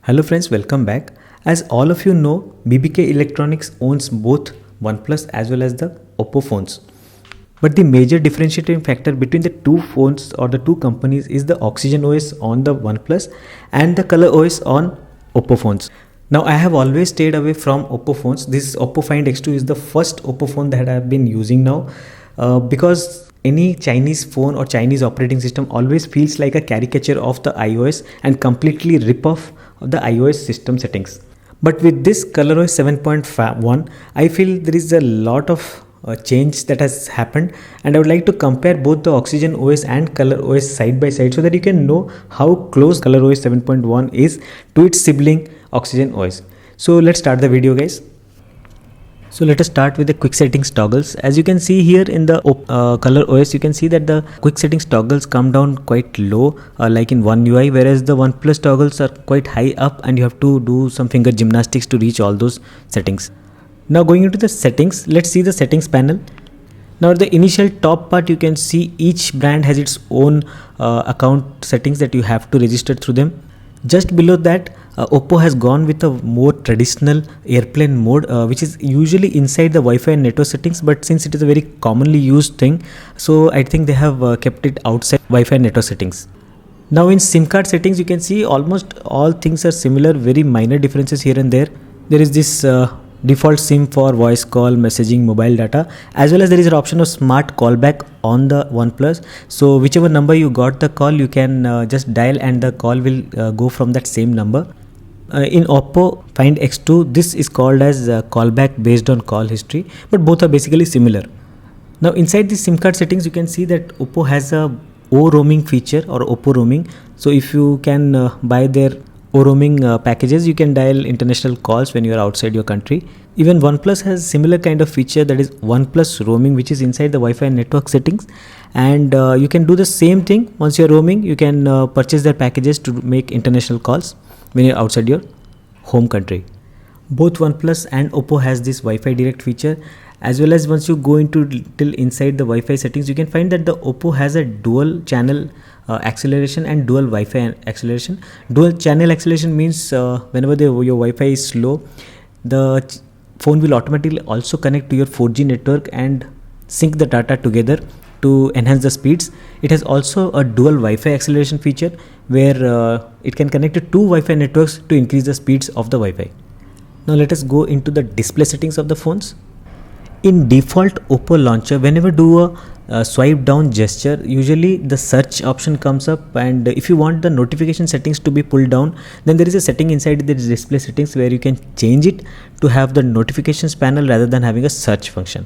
Hello friends, welcome back. As all of you know, BBK Electronics owns both OnePlus as well as the Oppo phones. But the major differentiating factor between the two phones or the two companies is the Oxygen OS on the OnePlus and the Color OS on Oppo phones. Now I have always stayed away from Oppo phones. This Oppo Find X2 is the first Oppo phone that I have been using now because any Chinese phone or Chinese operating system always feels like a caricature of the iOS and completely rip off of the iOS system settings. But with this ColorOS 7.1, I feel there is a lot of change that has happened, and I would like to compare both the Oxygen OS and ColorOS side by side so that you can know how close ColorOS 7.1 is to its sibling Oxygen OS. So let's start the video, guys. So let us start with the quick settings toggles. As you can see here in the Color OS, you can see that the quick settings toggles come down quite low like in One UI, whereas the OnePlus toggles are quite high up and you have to do some finger gymnastics to reach all those settings. Now going into the settings, let's see the settings panel. Now at the initial top part, you can see each brand has its own account settings that you have to register through them. Just below that, Oppo has gone with a more traditional airplane mode, which is usually inside the Wi-Fi and network settings, but since it is a very commonly used thing, so I think they have kept it outside Wi-Fi and network settings. Now in SIM card settings, you can see almost all things are similar, very minor differences here and there. There is this default SIM for voice call, messaging, mobile data, as well as there is an option of smart callback on the OnePlus. So whichever number you got the call, you can just dial and the call will go from that same number. In Oppo Find X2, this is called as callback based on call history, but both are basically similar. Now inside the SIM card settings, you can see that Oppo has a O roaming feature or Oppo roaming. So if you can buy their O roaming packages, you can dial international calls when you are outside your country. Even OnePlus has similar kind of feature, that is OnePlus roaming, which is inside the Wi-Fi and network settings, and you can do the same thing. Once you are roaming, you can purchase their packages to make international calls when you're outside your home country. Both OnePlus and Oppo has this Wi-Fi direct feature, as well as once you go into till inside the Wi-Fi settings, you can find that the Oppo has a dual channel acceleration and dual Wi-Fi acceleration. Dual channel acceleration means whenever your Wi-Fi is slow, the phone will automatically also connect to your 4G network and sync the data together to enhance the speeds. It has also a dual Wi-Fi acceleration feature where it can connect to two Wi-Fi networks to increase the speeds of the Wi-Fi. Now let us go into the display settings of the phones. In default Oppo launcher, whenever do a swipe down gesture, usually the search option comes up, and if you want the notification settings to be pulled down, then there is a setting inside the display settings where you can change it to have the notifications panel rather than having a search function.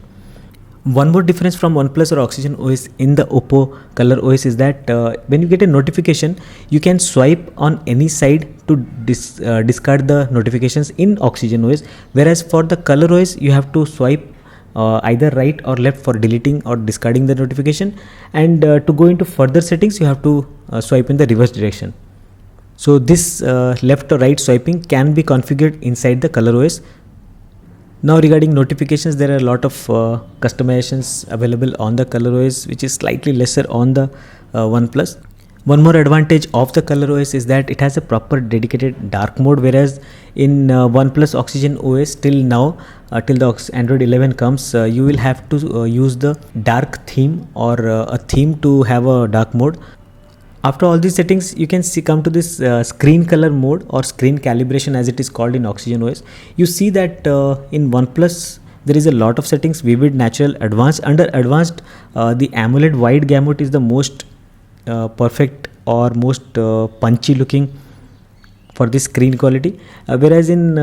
One more difference from OnePlus or Oxygen OS in the Oppo Color OS is that when you get a notification, you can swipe on any side to discard the notifications in Oxygen OS, whereas for the Color OS, you have to swipe either right or left for deleting or discarding the notification, and to go into further settings, you have to swipe in the reverse direction. So this left or right swiping can be configured inside the Color OS. Now regarding notifications, there are a lot of customizations available on the Color OS, which is slightly lesser on the OnePlus. One more advantage of the Color OS is that it has a proper dedicated dark mode, whereas in OnePlus Oxygen OS till now, till the Android 11 comes, you will have to use the dark theme or a theme to have a dark mode. After all these settings, you can come to this screen color mode or screen calibration as it is called in Oxygen OS. You see that in OnePlus there is a lot of settings: vivid, natural, advanced. Under advanced, the AMOLED wide gamut is the most perfect or most punchy looking for this screen quality, whereas in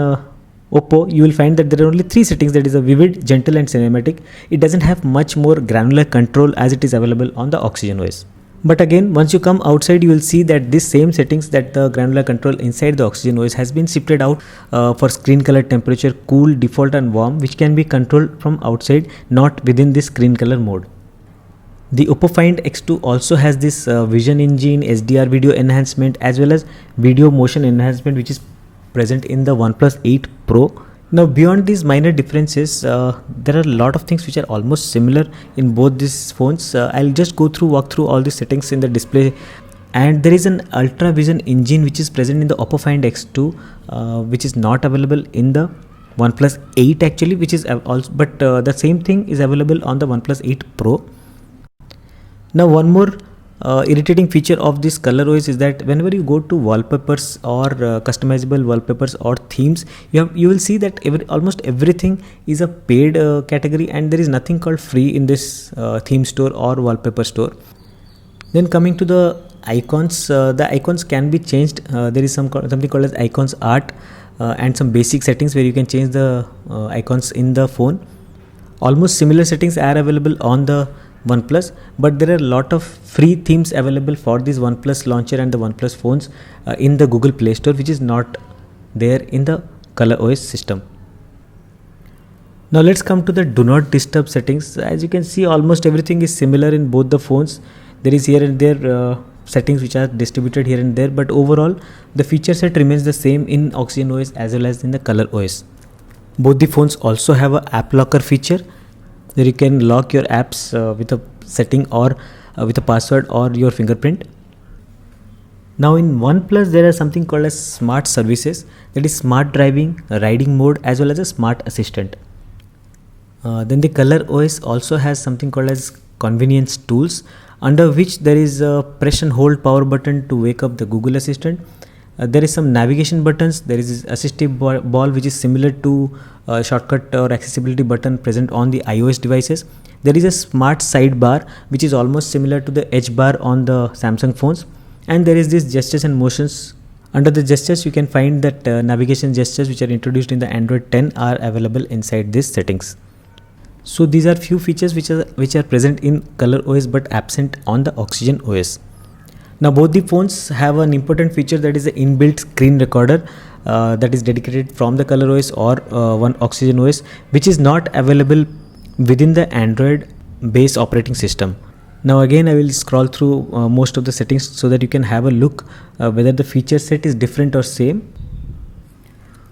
Oppo you will find that there are only three settings, that is a vivid, gentle and cinematic. It doesn't have much more granular control as it is available on the Oxygen OS. But again, once you come outside, you will see that this same settings, that the granular control inside the Oxygen OS, has been shifted out for screen color, temperature, cool, default and warm, which can be controlled from outside, not within this screen color mode. The Oppo Find X2 also has this Vision Engine, SDR video enhancement, as well as video motion enhancement, which is present in the OnePlus 8 Pro. Now beyond these minor differences, there are a lot of things which are almost similar in both these phones. I'll just walk through all the settings in the display And there is an Ultra Vision engine which is present in the Oppo Find X2, which is not available in the OnePlus 8 actually, which is also, but the same thing is available on the OnePlus 8 Pro. Now one more irritating feature of this ColorOS is that whenever you go to wallpapers or customizable wallpapers or themes, you will see that almost everything is a paid category, and there is nothing called free in this theme store or wallpaper store. Then coming to the icons, the icons can be changed. There is something called as icons art and some basic settings where you can change the icons in the phone. Almost similar settings are available on the OnePlus, but there are a lot of free themes available for this OnePlus launcher and the OnePlus phones in the Google Play Store, which is not there in the ColorOS system. Now let's come to the do not disturb settings. As you can see, almost everything is similar in both the phones. There is here and there settings which are distributed here and there, but overall the feature set remains the same in OxygenOS as well as in the ColorOS. Both the phones also have a app locker feature where you can lock your apps with a setting or with a password or your fingerprint. Now in OnePlus there are something called as smart services, that is smart driving, riding mode as well as a smart assistant. Then the ColorOS also has something called as convenience tools, under which there is a press and hold power button to wake up the Google Assistant. There is some navigation buttons. There is assistive ball which is similar to shortcut or accessibility button present on the iOS devices. There is a smart sidebar which is almost similar to the Edge bar on the Samsung phones. And there is this gestures and motions. Under the gestures you can find that navigation gestures which are introduced in the Android 10 are available inside these settings. So these are few features which are present in ColorOS but absent on the OxygenOS. Now both the phones have an important feature, that is the inbuilt screen recorder that is dedicated from the ColorOS or one OxygenOS, which is not available within the Android base operating system. Now again I will scroll through most of the settings so that you can have a look whether the feature set is different or same.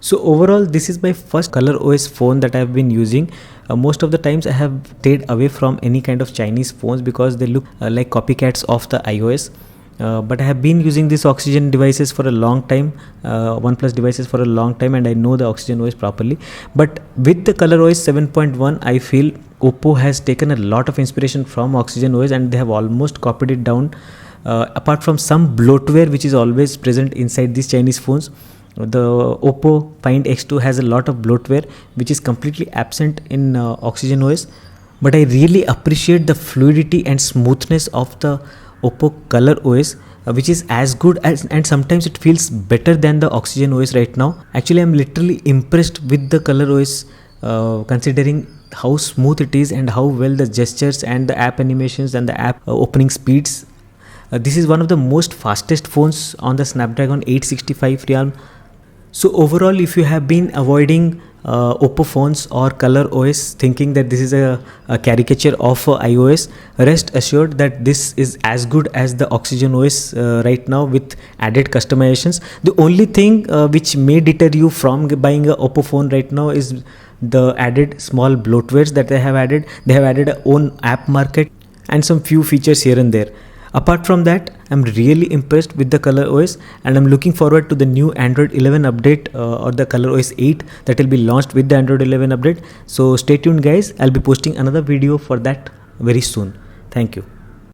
So overall this is my first ColorOS phone that I have been using. Most of the times I have stayed away from any kind of Chinese phones because they look like copycats of the iOS. But I have been using these Oxygen devices for a long time, OnePlus devices for a long time, and I know the OxygenOS properly. But with the ColorOS 7.1, I feel Oppo has taken a lot of inspiration from OxygenOS and they have almost copied it down. Apart from some bloatware which is always present inside these Chinese phones, the Oppo Find X2 has a lot of bloatware which is completely absent in OxygenOS. But I really appreciate the fluidity and smoothness of the Oppo ColorOS, which is as good as, and sometimes it feels better than the OxygenOS right now. Actually, I'm literally impressed with the ColorOS considering how smooth it is and how well the gestures and the app animations and the app opening speeds. This is one of the most fastest phones on the Snapdragon 865 realm. So overall, if you have been avoiding Oppo phones or ColorOS thinking that this is a caricature of iOS, rest assured that this is as good as the OxygenOS right now with added customizations. The only thing which may deter you from buying a Oppo phone right now is the added small bloatwares that they have added. They have added a own app market and some few features here and there. Apart from that, I'm really impressed with the ColorOS and I'm looking forward to the new Android 11 update or the ColorOS 8 that will be launched with the Android 11 update. So stay tuned guys, I'll be posting another video for that very soon. Thank you.